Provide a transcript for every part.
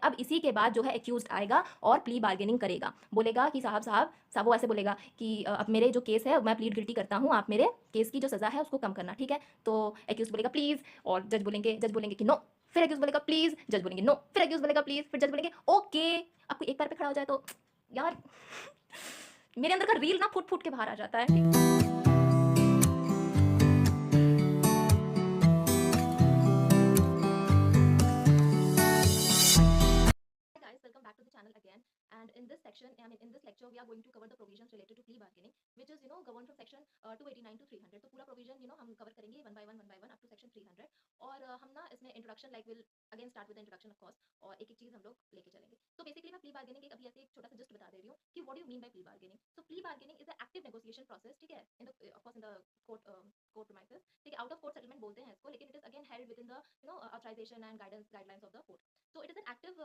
अब इसी के बाद जो है एक्यूज्ड आएगा और प्ली बार्गेनिंग करेगा, बोलेगा कि साहब वो ऐसे बोलेगा कि अब मेरे जो केस है मैं प्लीड गिल्टी करता हूँ, आप मेरे केस की जो सज़ा है उसको कम करना, ठीक है। तो एक्यूज बोलेगा प्लीज़, और जज बोलेंगे कि नो, फिर एक्यूज बोलेगा प्लीज़, जज बोलेंगे नो, फिर एक्यूज बोलेगा प्लीज़, फिर जज बोलेंगे ओके। अब कोई एक पैर पे खड़ा हो जाए तो यार मेरे अंदर का रील ना फूट फूट के बाहर आ जाता है। Guys, welcome back to the channel again. And in this section, in this lecture, we are going to cover the provisions related to plea bargaining, which is governed from section 289 to 300. तो पूरा provision हम cover करेंगे one by one up to section 300. और हम ना इसमें introduction like will again start with the introduction of course, और एक एक चीज हम लोग लेके चलेंगे। तो basically मैं plea bargaining एक अभी ऐसे एक छोटा सा gist बता दे रही हूँ कि what do you mean by plea bargaining. So plea bargaining is an active negotiation process, ठीक है, in the of course in the court premises, ठीक है, out of court settlement बोलते हैं इसको, लेकिन it is again held within the authorization and guidelines of the court. So it is an active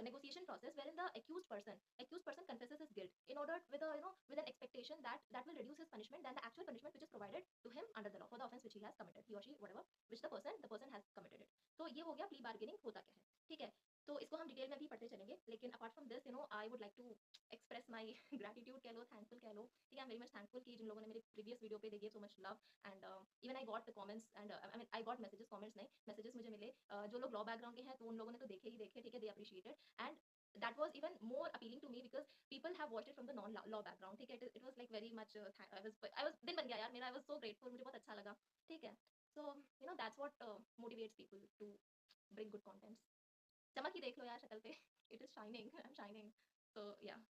negotiation process wherein the accused person confesses his guilt in order with a with an expectation that will reduce his punishment than the actual punishment which is provided to him under the law for the offense which he has committed, he or she whatever, which the person has committed it. तो ये हो गया plea bargaining होता क्या है, ठीक है। तो इसको हम डिटेल में भी पढ़ते चलेंगे, लेकिन apart from this I would like to express my gratitude कह लो, थैंकफुल कह लो, ठीक है। I am very much thankful कि जिन लोगों ने मेरे प्रीवियस वीडियो पे they give so much love and even I got the comments and I got messages, comments नहीं मैसेजेस मुझे मिले, जो लोग लॉ बैकग्राउंड के हैं तो उन लोगों ने तो देखे ही देखे, ठीक है, they appreciated and that was even more appealing to me because people have watched it from the non law background, ठीक है। it was like very much I was दिन बन गया यार मेरा, I was so grateful, मुझे बहुत अच्छा लगा, ठीक है। so that's what motivates people to bring good contents. चमक ही देख लो यार शक्ल पे, it is shining, I'm shining, so yeah,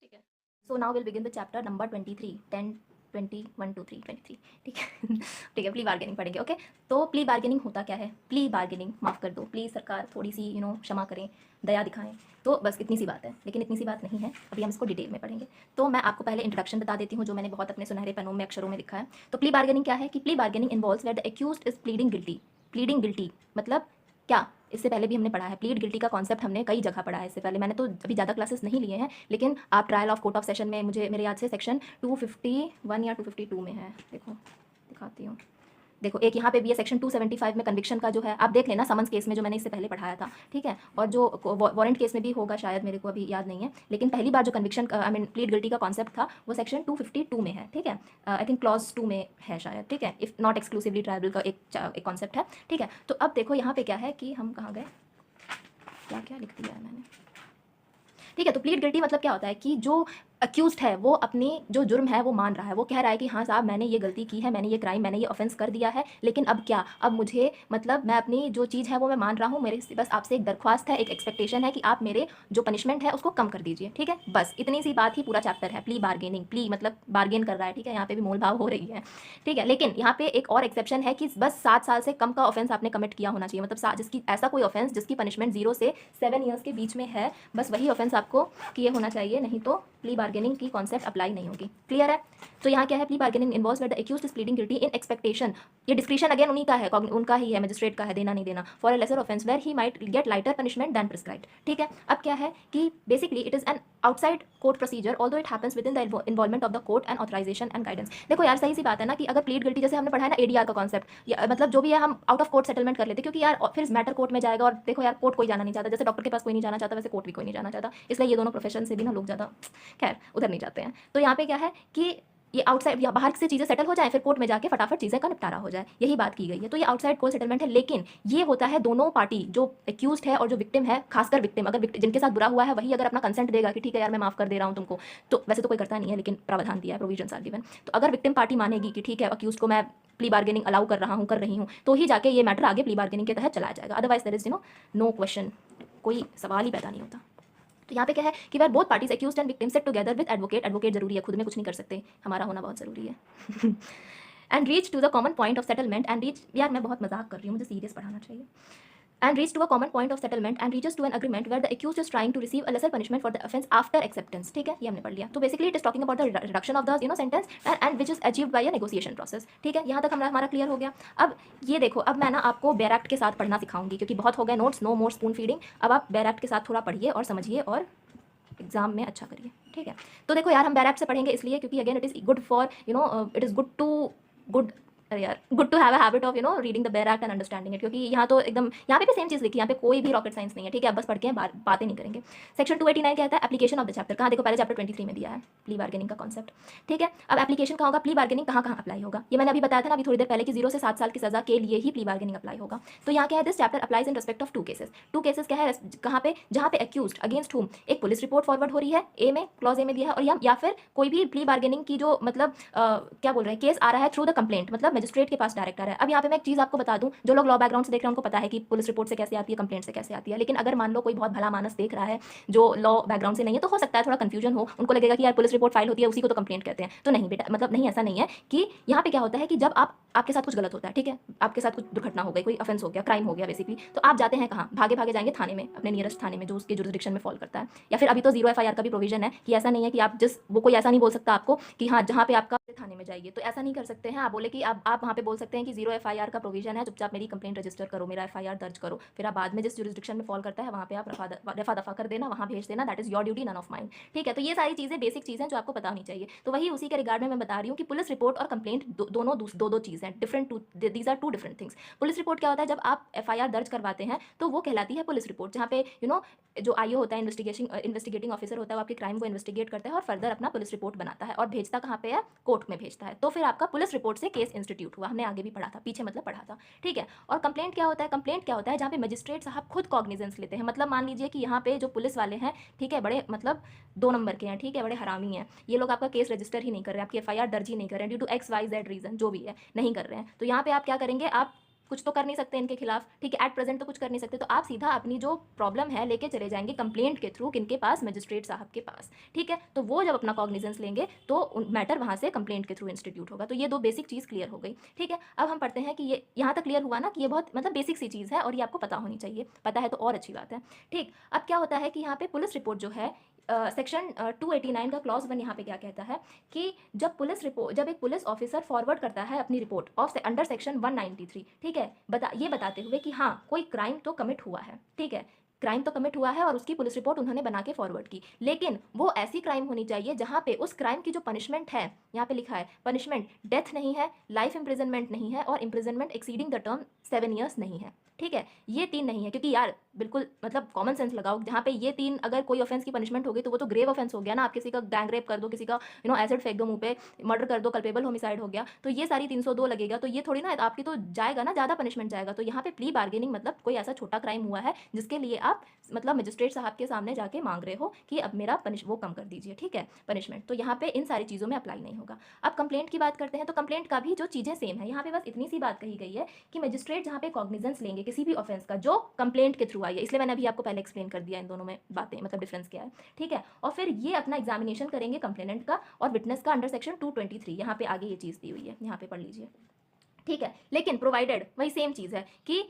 ठीक है। So now we'll begin the chapter number 23, 10 20 1 2 3 23, ठीक है। ठीक है, प्ली बार्गेनिंग पढ़ेंगे, ओके। तो प्ली बार्गेनिंग होता क्या है, प्ली बार्गेनिंग, माफ़ कर दो प्लीज़ सरकार, थोड़ी सी क्षमा करें, दया दिखाएं, तो बस इतनी सी बात है, लेकिन इतनी सी बात नहीं है, अभी हम इसको डिटेल में पढ़ेंगे। तो मैं आपको पहले इंट्रोडक्शन बता देती हूँ जो मैंने बहुत अपने सुनहरे पेनों में अक्षरों में लिखा है। तो प्ली बार्गेनिंग क्या है कि plea bargaining involves where the accused is pleading guilty. Pleading guilty मतलब क्या, इससे पहले भी हमने पढ़ा है, प्लीड गिल्टी का कॉन्सेप्ट हमने कई जगह पढ़ा है इससे पहले, मैंने तो अभी ज़्यादा क्लासेस नहीं लिए हैं, लेकिन आप trial of court of session में, मुझे मेरे याद से सेक्शन 251 या 252 में है, देखो दिखाती हूँ, देखो एक यहाँ पे भी है सेक्शन 275 में कन्विक्शन का जो है, आप देख लेना, समन्स केस में जो मैंने इससे पहले पढ़ाया था, ठीक है। और जो वारंट केस में भी होगा शायद, मेरे को अभी याद नहीं है, लेकिन पहली बार जो conviction I mean plead guilty का कॉन्सेप्ट था वो सेक्शन 252 में है, ठीक है। आई थिंक क्लॉज 2 में है शायद, ठीक है, इफ़ नॉट एक्सक्लूसिवली ट्रायबल का एक कॉन्सेप्ट है, ठीक है। तो अब देखो यहाँ पे क्या है कि हम कहाँ गए, क्या क्या लिख दिया है मैंने, ठीक है। तो प्लीड गिल्टी मतलब क्या होता है कि जो अक्यूज्ड है वो अपनी जो जुर्म है वो मान रहा है, वो कह रहा है कि हाँ साहब मैंने ये गलती की है, मैंने ये क्राइम, मैंने ये ऑफेंस कर दिया है, लेकिन अब क्या, अब मुझे मतलब मैं अपनी जो चीज़ है वो मैं मान रहा हूँ, मेरे बस आपसे एक दरख्वास्त है, एक एक्सपेक्टेशन है कि आप मेरे जो पनिशमेंट है उसको कम कर दीजिए, ठीक है। बस इतनी सी बात ही पूरा चैप्टर है, प्ली बार्गेनिंग, प्ली मतलब बार्गेन कर रहा है, ठीक है, यहाँ पे भी मोल भाव हो रही है, ठीक है। लेकिन यहाँ पे एक और एक्सेप्शन है कि बस 7 साल से कम का ऑफेंस आपने कमिट किया होना चाहिए, मतलब जिसकी ऐसा कोई ऑफेंस जिसकी पनिशमेंट 0 से 7 ईयर्स के बीच में है, बस वही ऑफेंस आपको किए होना चाहिए, नहीं तो प्ली बार्गेनिंग की कॉन्सेप्ट अप्लाई नहीं होगी, क्लियर है। तो यहाँ क्या है, plea bargaining involves where the accused is pleading guilty in expectation, ये डिस्क्रिप्शन अगेन उन्हीं का है, उनका ही है, मजिस्ट्रेट का है, देना नहीं देना, for a lesser offence where he might get lighter punishment than prescribed, ठीक है। अब क्या है कि basically it is an outside court procedure although it happens with in the involvement of the court and authorisation and guidance. देखो यार सही सी बात है ना कि अगर प्लीड गिल्टी जैसे हमने पढ़ा है ना एडीआर का कॉन्सेप्ट, मतलब जो भी है हम आउट ऑफ कोर्ट सेटलमेंट कर लेते, क्योंकि यार फिर मैटर कोर्ट में जाएगा, और देखो यार कोर्ट कोई जाना नहीं चाहता, जैसे डॉक्टर के पास कोई नहीं जाना चाहता वैसे कोर्ट भी कोई नहीं जाना चाहता, इसलिए ये दोनों प्रोफेशन से भी ना लोग ज़्यादा खैर उधर नहीं जाते हैं। तो यहाँ पे क्या है कि ये आउटसाइड या बाहर से चीज़ें सेटल हो जाए, फिर कोर्ट में जाके फटाफट चीज़ें का निपटारा हो जाए, यही बात की गई है। तो ये आउटसाइड कोर्ट सेटलमेंट है, लेकिन ये होता है दोनों पार्टी, जो एक्यूज्ड है और जो विक्टिम है, खासकर विक्टिम, अगर जिनके साथ बुरा हुआ है वही अगर अपना कंसेंट देगा कि ठीक है यार मैं माफ़ कर दे रहा हूँ तुमको, तो वैसे तो कोई करता नहीं है लेकिन प्रावधान दिया है, प्रोविजंस आर गिवन। तो अगर विक्टिम पार्टी मानेगी कि ठीक है अक्यूज्ड को मैं प्ली बार्गेनिंग अलाउ कर रहा हूँ, कर रही हूँ, तो ही जाके ये मैटर आगे प्ली बार्गेनिंग के तहत चलाया जाएगा, otherwise there is no question, कोई सवाल ही पैदा नहीं होता। तो यहाँ पे क्या है कि where both parties accused and victim sit together with advocate, advocate जरूरी है, खुद में कुछ नहीं कर सकते, हमारा होना बहुत जरूरी है। And reach to the common point of settlement and reach, यार मैं बहुत मजाक कर रही हूँ, मुझे सीरियस पढ़ाना चाहिए, and reach to a common point of settlement and reaches to an agreement where the accused is trying to receive a lesser punishment for the offense after acceptance, ठीक है, ये हमने पढ़ लिया। तो basically it is talking about the reduction of the sentence and which is achieved by a negotiation process, ठीक है, यहाँ तक हमारा क्लियर हो गया। अब ये देखो, अब मैं ना आपको बेयर एक्ट के साथ पढ़ना सिखाऊंगी, क्योंकि बहुत हो गए नोट्स, नो मोर स्पून फीडिंग, अब आप बेयर एक्ट के साथ थोड़ा पढ़िए और समझिए और एग्जाम में अच्छा करिए, ठीक है। तो देखो यार हम बेयर एक्ट से पढ़ेंगे इसलिए क्योंकि again it is good for it is good अरे यार, good to have a habit of reading the bare act and understanding it, क्योंकि यहाँ तो एकदम यहाँ पे भी सेम चीज़ लिखी है, यहाँ पे कोई भी रॉकेट साइंस नहीं है, ठीक है, आप बस पढ़ के बातें नहीं करेंगे। सेक्शन 289 कहता है एप्लीकेशन ऑफ द चैप्टर, कहाँ देखो, पहले चैप्टर 23 में दिया है प्ली बार्गेनिंग का कॉन्सेप्ट, ठीक है। अब एप्लीकेशन कहाँ होगा, प्ली बार्गेनिंग कहाँ कहाँ अप्लाई होगा, ये मैंने अभी बताया था ना अभी थोड़ी देर पहले कि 0 से 7 साल की सजा के लिए ही प्ली बार्गेनिंग अप्लाई होगा। तो यहाँ क्या है, this chapter applies in respect of 2 cases. 2 cases क्या है, कहाँ पे, जहाँ पे एक्यूज्ड अगेंस्ट हुम एक पुलिस रिपोर्ट फॉरवर्ड हो रही है, ए में क्लॉज ए में दिया है, और या फिर कोई भी प्ली बार्गेनिंग की जो मतलब क्या बोल रहे हैं, केस आ रहा है थ्रू द कंप्लेंट, मतलब मजिस्ट्रेट के पास डायरेक्ट आ रहा है। अब यहाँ पे मैं एक चीज़ आपको बता दूं, जो लोग लॉ बैकग्राउंड से देख रहे हैं उनको पता है कि पुलिस रिपोर्ट से कैसे आती है, कंप्लेंट से कैसे आती है, लेकिन अगर मान लो कोई बहुत भला मानस देख रहा है जो लॉ बैकग्राउंड से नहीं है, तो हो सकता है थोड़ा कंफ्यूजन हो, उनको लगेगा कि यार पुलिस रिपोर्ट फाइल होती है उसी को तो कंप्लेंट कहते हैं। तो नहीं बेटा, मतलब नहीं, ऐसा नहीं है। कि यहाँ पे क्या होता है कि जब आपके साथ कुछ गलत होता है, ठीक है, आपके साथ कुछ दुर्घटना हो गई, कोई ऑफेंस हो गया, क्राइम हो गया बेसिकली, तो आप जाते हैं कहाँ, भागे भागे जाएंगे थाने में, अपने नियरेस्ट थाने में जो उसके जुरिडिक्शन में फॉल करता है। या फिर अभी तो 0 FIR का भी प्रोविजन है कि ऐसा नहीं है कि आप वो कोई ऐसा नहीं बोल सकता आपको कि हाँ जहाँ पे आपका थाने में जाइए, तो ऐसा नहीं कर सकते हैं आप। बोले कि आप वहाँ पे बोल सकते हैं कि 0 FIR का प्रोविजन है, चुपचाप मेरी कंप्लेंट रजिस्टर करो, मेरा FIR दर्ज करो, फिर आप बाद में जिस जुरिडिक्शन में फॉल करता है वहाँ पे आप रफा दफा कर देना, वहाँ भेज देना, that is your duty, none of mine, ठीक है। तो ये सारी चीज़ें बेसिक चीज़ें जो आपको पता होनी चाहिए। तो वही उसी के रिगार्ड में मैं बता रही हूँ कि पुलिस रिपोर्ट और कंप्लेंट दोनों दो चीज़ हैं, different, these are 2 different things. Police report क्या होता है, जब आप FIR दर्ज करवाते हैं तो वो कहलाती है पुलिस रिपोर्ट, जहाँ पे जो IO होता है, इन्वेस्टिगेटिंग ऑफिसर होता है, वो आपके क्राइम को इन्वेस्टिगेट करता है और फर्दर अपना पुलिस रिपोर्ट बनाता है और भेजता कहाँ पे है, कोर्ट में भेजता है। तो फिर आपका पुलिस रिपोर्ट से केस इंस्टीट्यूट हुआ, हमने आगे भी पढ़ा था, पीछे मतलब पढ़ा था, ठीक है। और कंप्लेंट क्या होता है, कंप्लेंट क्या होता है, जहाँ पे मजिस्ट्रेट साहब खुद कॉग्निजेंस लेते हैं। मतलब मान लीजिए कि यहाँ पे जो पुलिस वाले हैं, ठीक है, बड़े मतलब 2 नंबर के हैं, ठीक है, बड़े हरामी हैं, ये लोग आपका केस रजिस्टर ही नहीं कर रहे हैं, आपकी FIR दर्ज ही नहीं कर रहे हैं, ड्यू टू XYZ रीजन जो भी है, नहीं कर रहे हैं। तो यहाँ पे आप क्या करेंगे, आप कुछ तो कर नहीं सकते इनके खिलाफ, ठीक है, एट प्रेजेंट तो कुछ कर नहीं सकते, तो आप सीधा अपनी जो प्रॉब्लम है लेके चले जाएंगे कंप्लेंट के थ्रू, किनके पास, मजिस्ट्रेट साहब के पास, ठीक है। तो वो जब अपना कॉग्निजेंस लेंगे तो मैटर वहाँ से कंप्लेंट के थ्रू इंस्टीट्यूट होगा। तो ये 2 बेसिक चीज़ क्लियर हो गई, ठीक है। अब हम पढ़ते हैं कि ये यहाँ तक क्लियर हुआ ना कि ये बहुत मतलब बेसिक सी चीज़ है और ये आपको पता होनी चाहिए, पता है तो और अच्छी बात है, ठीक। अब क्या होता है कि यहाँ पे पुलिस रिपोर्ट जो है, सेक्शन 289 का क्लॉज 1 यहाँ पे क्या कहता है कि जब एक पुलिस ऑफिसर फॉरवर्ड करता है अपनी रिपोर्ट ऑफ अंडर सेक्शन 193, ठीक है, ये बताते हुए कि हाँ कोई क्राइम तो कमिट हुआ है, ठीक है, क्राइम तो कमिट हुआ है और उसकी पुलिस रिपोर्ट उन्होंने बना के फॉरवर्ड की, लेकिन वो ऐसी क्राइम होनी चाहिए जहाँ पे उस क्राइम की जो पनिशमेंट है, यहाँ पे लिखा है पनिशमेंट डेथ नहीं है, लाइफ इंप्रिजनमेंट नहीं है और imprisonment exceeding the term 7 years नहीं है, ठीक है। ये 3 नहीं है, क्योंकि यार बिल्कुल मतलब कॉमन सेंस लगाओ, जहाँ पे ये 3 अगर कोई ऑफेंस की पनिशमेंट होगी तो वो तो ग्रेव ऑफेंस हो गया ना, आप किसी का गैंग रेप कर दो, किसी का एसिड फेंक दो मुंह पे, मर्डर कर दो, कल्पेबल होमिसाइड हो गया, तो ये सारी 302 लगेगा, तो ये थोड़ी ना आपकी तो जाएगा ना, ज़्यादा पनिशमेंट जाएगा। तो यहाँ पे प्ली बार्गेनिंग मतलब कोई ऐसा छोटा क्राइम हुआ है जिसके लिए आप मतलब मजिस्ट्रेट साहब के सामने जाके मांग रहे हो कि अब मेरा वो कम कर दीजिए, ठीक है, पनिशमेंट, तो यहाँ पे इन सारी चीज़ों में अप्लाई नहीं होगा। अब कंप्लेंट की बात करते हैं, तो कंप्लेंट का भी जो चीज़ें सेम है, यहाँ पे बस इतनी सी बात कही गई है कि मजिस्ट्रेट जहाँ पे कॉग्निजेंस लेंगे किसी भी ऑफेंस का जो कंप्लेंट के थ्रू आई है, इसलिए मैंने अभी आपको पहले एक्सप्लेन कर दिया इन दोनों में बातें, मतलब डिफरेंस क्या है, ठीक है। और फिर ये अपना एग्जामिनेशन करेंगे कंप्लेनेंट का और विटनेस का अंडर सेक्शन 223, यहाँ पे आगे ये चीज़ दी हुई है, यहाँ पे पढ़ लीजिए, ठीक है। लेकिन प्रोवाइडेड वही सेम चीज़ है कि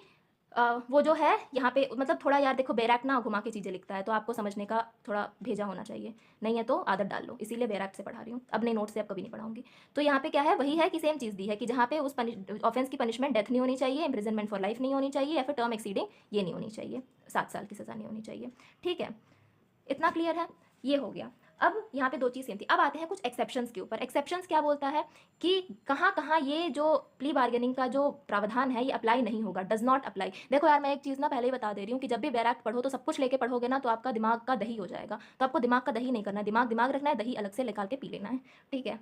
वो जो है यहाँ पे मतलब थोड़ा यार देखो, बैराक ना घुमा के चीज़ें लिखता है, तो आपको समझने का थोड़ा भेजा होना चाहिए, नहीं है तो आदत डाल लो, इसीलिए बैराक से पढ़ा रही हूँ, अब नई नोट से अब कभी नहीं पढ़ाऊंगी। तो यहाँ पे क्या है, वही है कि सेम चीज़ दी है कि जहाँ पे उस ऑफेंस की पनिशमेंट डेथ नहीं होनी चाहिए, इंप्रिजनमेंट फॉर लाइफ नहीं होनी चाहिए, या फिर टर्म एक्सीडिंग ये नहीं होनी चाहिए, 7 साल की सज़ा नहीं होनी चाहिए, ठीक है। इतना क्लियर है, ये हो गया। अब यहाँ पे 2 चीज़ सेम थी। अब आते हैं कुछ एक्सेप्शंस के ऊपर। एक्सेप्शंस क्या बोलता है कि कहाँ कहाँ ये जो प्ली बार्गेनिंग का जो प्रावधान है ये अप्लाई नहीं होगा, डज नॉट अप्लाई। देखो यार, मैं एक चीज़ ना पहले ही बता दे रही हूँ कि जब भी बैर एक्ट पढ़ो तो सब कुछ लेके पढ़ोगे ना तो आपका दिमाग का दही हो जाएगा। तो आपको दिमाग का दही नहीं करना है, दिमाग रखना है, दही अलग से निकाल के पी लेना है, ठीक है।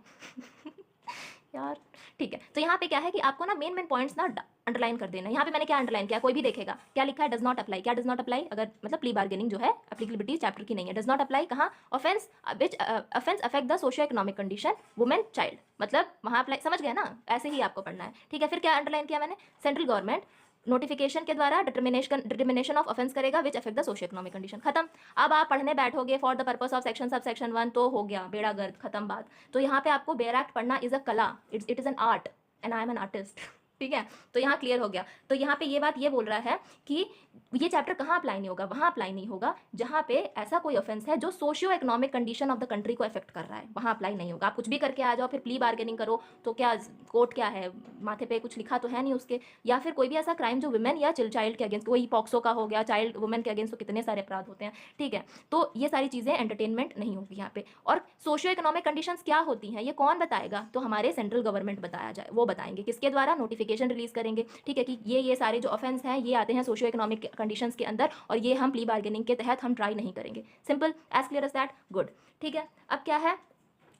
यार ठीक है, तो यहाँ पे क्या है कि आपको ना मेन पॉइंट्स ना अंडरलाइन कर देना है। यहाँ पे मैंने क्या अंडरलाइन किया, कोई भी देखेगा क्या लिखा है, डज नॉट अप्लाई। क्या डज नॉट अप्लाई, अगर मतलब प्ली बार्गेनिंग जो है एप्लीकेबिलिटी चैप्टर की नहीं है, डज नॉट अप्लाई कहाँ, offence which offence affect the socio economic condition women child, मतलब वहाँ अप्लाई, समझ गए ना, ऐसे ही आपको पढ़ना है, ठीक है। फिर क्या अंडरलाइन किया मैंने, सेंट्रल गवर्नमेंट नोटिफिकेशन के द्वारा डिटर्मिनेशन ऑफ ऑफेंस करेगा which affect the socio economic condition, खत्म। अब आप पढ़ने बैठोगे for the purpose of section sub section 1 तो हो गया बेड़ा गर्द, खत्म बात। तो यहाँ पे आपको बेयर एक्ट पढ़ना इज अ कला, it is an art and I am an artist, ठीक है, तो यहाँ क्लियर हो गया। तो यहाँ पे ये बात ये बोल रहा है कि ये चैप्टर कहाँ अप्लाई नहीं होगा, वहाँ अप्लाई नहीं होगा जहाँ पे ऐसा कोई ऑफेंस है जो socio economic condition of the country को अफेक्ट कर रहा है, वहाँ अप्लाई नहीं होगा। आप कुछ भी करके आ जाओ, फिर प्ली बार्गेनिंग करो, तो क्या कोर्ट क्या है, माथे पे कुछ लिखा तो है नहीं उसके। या फिर कोई भी ऐसा क्राइम जो वुमेन या चाइल्ड के अगेंस्ट, कोई पॉक्सो का हो गया, चाइल्ड वुमेन के अगेंस्ट तो कितने सारे अपराध होते हैं, ठीक है। तो ये सारी चीज़ें एंटरटेनमेंट नहीं होगी यहाँ पे। और सोशियो इकोनॉमिक कंडीशंस क्या होती हैं ये कौन बताएगा, तो हमारे सेंट्रल गवर्नमेंट बताया जाए, वो बताएंगे किसके द्वारा, नोटिफिकेशन रिलीज करेंगे, ठीक है, कि ये सारे जो ऑफेंस हैं ये आते हैं सोशियो इकोनॉमिक कंडीशंस के अंदर, और ये हम प्ली बार्गेनिंग के तहत हम ट्राई नहीं करेंगे। Simple, as clear as that, good. ठीक है, अब क्या है,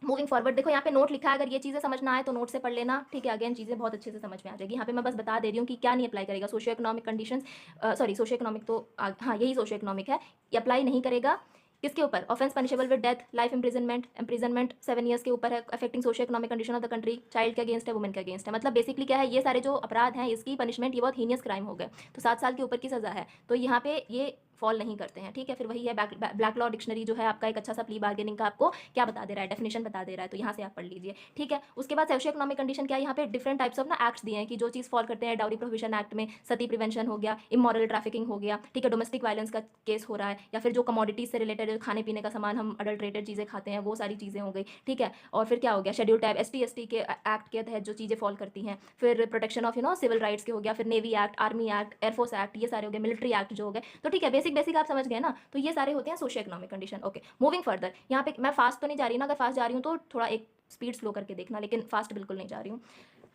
मूविंग फॉरवर्ड, देखो यहाँ पे नोट लिखा है, अगर ये चीज़ें समझ ना आए तो नोट से पढ़ लेना, ठीक है। अगेन चीज़ें बहुत अच्छे से समझ में आ जाएगी। यहाँ पे मैं बस बता दे रही हूँ कि क्या नहीं अप्लाई करेगा, socio economic conditions, sorry socio economic तो हाँ यही सोशियो इकोनॉमिक है, ये अप्लाई नहीं करेगा। किसके ऊपर, offence punishable with death, life imprisonment 7 years के ऊपर है, affecting socio economic condition of the country, child के अगेंस्ट है, वुमेन के अगेंस्ट है। मतलब बेसिकली क्या है, ये सारे जो अपराध हैं इसकी पनिशमेंट, ये बहुत हीनियस क्राइम हो गए, तो 7 साल के ऊपर की सजा है, तो यहाँ पे ये फॉल नहीं करते हैं, ठीक है। फिर वही है, ब्लैक लॉ डिक्शनरी जो है आपका एक अच्छा सा प्ली बार्गेनिंग का आपको क्या बता दे रहा है, डेफिनेशन बता दे रहा है, तो यहाँ से आप पढ़ लीजिए, ठीक है। उसके बाद सोशियो इकोनॉमिक कंडीशन क्या है, यहाँ पे डिफरेंट टाइप्स ऑफ ना एक्ट्स दिए हैं कि जो चीज़ फॉल करते हैं, डाउरी प्रोहिबिशन एक्ट में सती प्रिवेंशन हो गया, इमोरल ट्रैफिकिंग हो गया, ठीक है, डोमेस्टिक वायलेंस का केस हो रहा है, या फिर जो कमोडिटीज से रिलेटेड खाने पीने का सामान, हम अडल्ट्रेटेड चीज़ें खाते हैं, वो सारी चीज़ें हो गई, ठीक है। और फिर क्या हो गया, शेड्यूल टाइप ST के एक्ट के तहत जो चीज़ें फॉल करती हैं, फिर प्रोटेक्शन ऑफ सिविल राइट्स के हो गया, फिर navy act, army act, air force act, ये सारे हो गए, मिलिट्री एक्ट जो हो गए, तो ठीक है, बेसिक बेसिक आप समझ गए ना। तो ये सारे होते हैं socio economic condition. Okay, moving further, यहाँ पे मैं फास्ट तो नहीं जा रही ना, अगर फास्ट जा रही हूँ तो थोड़ा एक स्पीड स्लो करके देखना, लेकिन फास्ट बिल्कुल नहीं जा रही हूँ।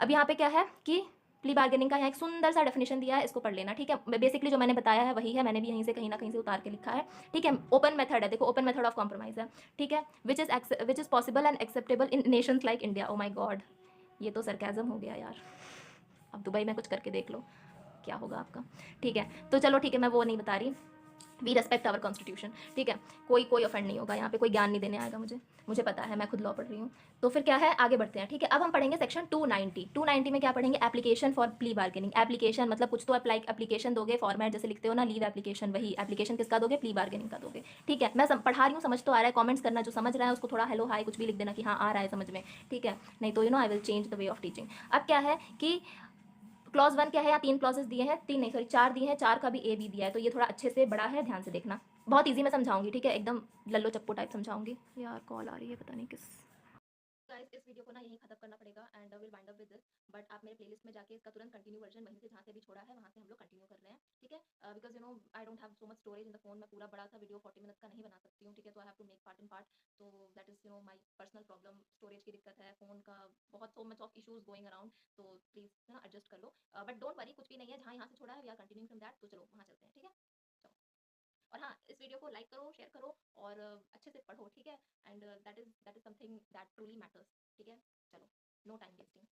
अब यहाँ पे क्या है कि प्ली बार्गेनिंग का यहाँ एक सुंदर सा डेफिनेशन दिया है, इसको पढ़ लेना, ठीक है। बेसिकली जो मैंने बताया है वही है, मैंने भी यहीं से कहीं ना कहीं से उतार के लिखा है, ठीक है। ओपन मेथड है, देखो ओपन मेथड ऑफ कॉम्प्रोमाइज है, ठीक है, which is possible and acceptable in nations like India. Oh my god, ये तो सरकाजम हो गया यार, अब दुबई में कुछ करके देख लो क्या होगा आपका, ठीक है। तो चलो ठीक है, मैं वो नहीं बता रही, वी रेस्पेक्ट आवर कॉन्स्टिट्यूशन, ठीक है। कोई ऑफेंड नहीं होगा यहाँ पे, कोई ज्ञान नहीं देने आएगा मुझे पता है, मैं खुद लॉ पढ़ रही हूँ। तो फिर क्या है, आगे बढ़ते हैं, ठीक है। अब हम पढ़ेंगे सेक्शन 290 में क्या पढ़ेंगे, application for plea bargaining. Application मतलब कुछ तो एप्लीकेशन दोगे, फॉर्मेट जैसे लिखते हो ना, लीव एप्लीकेशन, वही एप्लीकेशन किसका दोगे, प्ली बार्गेनिंग का दोगे, ठीक है। मैं पढ़ा रही हूँ, समझ तो आ रहा है, कॉमेंट्स करना, जो समझ रहा है उसको थोड़ा हेलो हाई कुछ भी लिख देना कि हाँ आ रहा है समझ में, ठीक है। नहीं तो I will change the way of teaching. अब क्या है कि क्लॉज 1 क्या है, या 3 क्लॉजेस दिए हैं, 3 नहीं सॉरी 4 दिए हैं, 4 का भी A भी दिया है, तो ये थोड़ा अच्छे से बड़ा है, ध्यान से देखना, बहुत ईजी मैं समझाऊंगी, ठीक है, एकदम लल्लो चप्पो टाइप समझाऊंगी। यार कॉल आ रही है पता नहीं किस। गाइस इस वीडियो को ना यहीं खत्म करना पड़ेगा and will wind up with this, but आप मेरे प्लेलिस्ट में जाके इसका तुरंत कंटिन्यू वर्जन वहीं से जहाँ से भी छोड़ा है वहाँ से हम लोग कंटिन्यू कर रहे हैं, ठीक है। Because I don't have so much storage in the phone, मैं पूरा बड़ा सा वीडियो 40 मिनट का नहीं बना सकती हूँ, ठीक है। तो I have to make part in part, तो that is my personal problem, storage की दिक्कत है, फोन का बहुत so much of issues going around, तो प्लीज ना एडजस्ट कर लो। बट डोंट वरी, कुछ भी नहीं है, जहाँ यहाँ से छोड़ा है we are continuing from that, तो चलो वहाँ चलते हैं, ठीक है। चलो, और हाँ इस वीडियो को लाइक करो, शेयर करो और अच्छे से पढ़ो, ठीक है। And that is something that truly matters, ठीक है। चलो, नो टाइम वेस्टिंग।